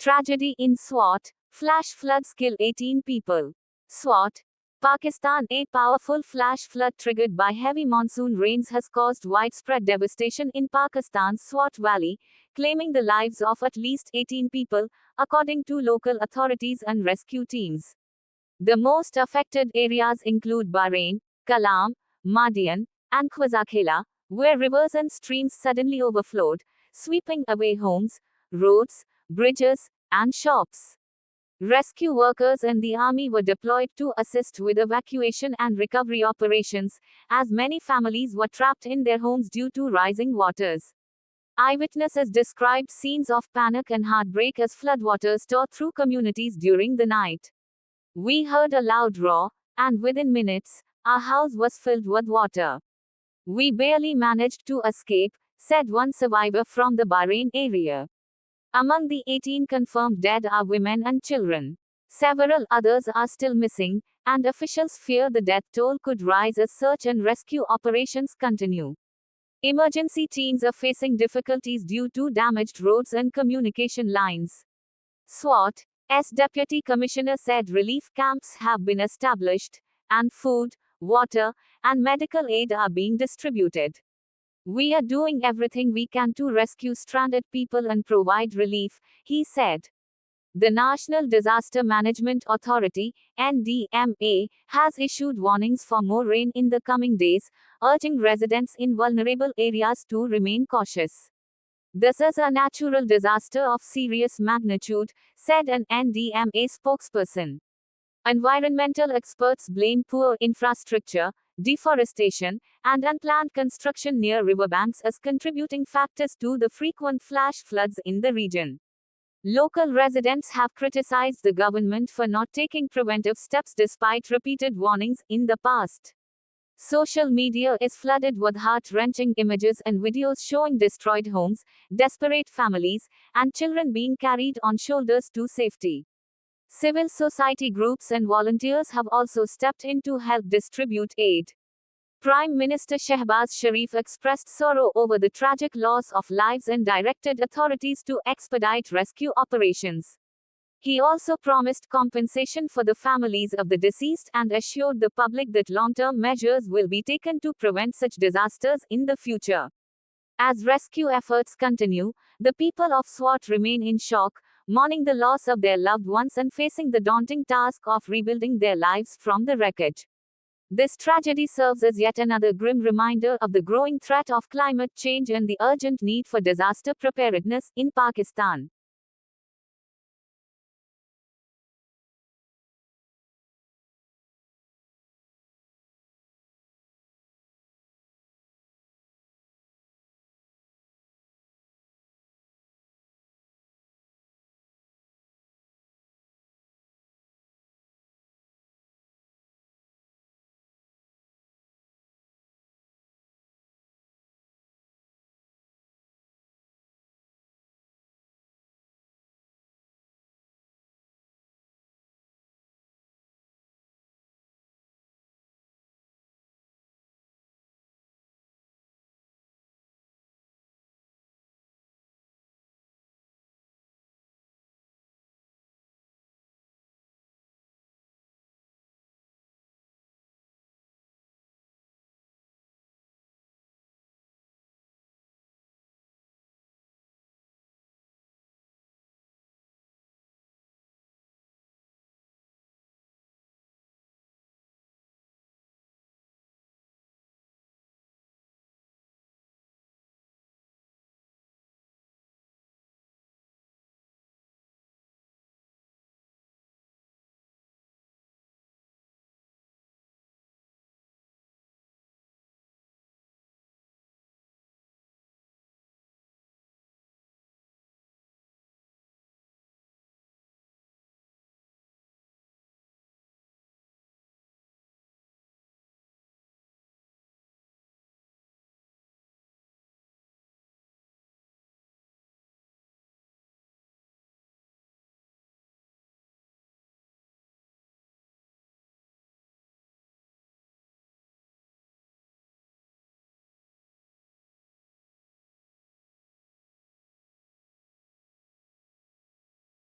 Tragedy in Swat. Flash floods kill 18 people. Swat, Pakistan. A powerful flash flood triggered by heavy monsoon rains has caused widespread devastation in Pakistan's Swat Valley, claiming the lives of at least 18 people, according to local authorities and rescue teams. The most affected areas include Bahrain, Kalam, Madian, and Khwazakhela, where rivers and streams suddenly overflowed, sweeping away homes, roads, bridges, and shops. Rescue workers and the army were deployed to assist with evacuation and recovery operations, as many families were trapped in their homes due to rising waters. Eyewitnesses described scenes of panic and heartbreak as floodwaters tore through communities during the night. We heard a loud roar, and within minutes, our house was filled with water. We barely managed to escape, said one survivor from the Bahrain area. Among the 18 confirmed dead are women and children. Several others are still missing, and officials fear the death toll could rise as search and rescue operations continue. Emergency teams are facing difficulties due to damaged roads and communication lines. SWAT's Deputy Commissioner said relief camps have been established, and food, water, and medical aid are being distributed. We are doing everything we can to rescue stranded people and provide relief, he said. The National Disaster Management Authority, NDMA, has issued warnings for more rain in the coming days, urging residents in vulnerable areas to remain cautious. This is a natural disaster of serious magnitude, said an NDMA spokesperson. Environmental experts blame poor infrastructure, deforestation, and unplanned construction near riverbanks as contributing factors to the frequent flash floods in the region. Local residents have criticized the government for not taking preventive steps despite repeated warnings in the past. Social media is flooded with heart-wrenching images and videos showing destroyed homes, desperate families, and children being carried on shoulders to safety. Civil society groups and volunteers have also stepped in to help distribute aid. Prime Minister Shehbaz Sharif expressed sorrow over the tragic loss of lives and directed authorities to expedite rescue operations. He also promised compensation for the families of the deceased and assured the public that long-term measures will be taken to prevent such disasters in the future. As rescue efforts continue, the people of Swat remain in shock, mourning the loss of their loved ones and facing the daunting task of rebuilding their lives from the wreckage. This tragedy serves as yet another grim reminder of the growing threat of climate change and the urgent need for disaster preparedness in Pakistan.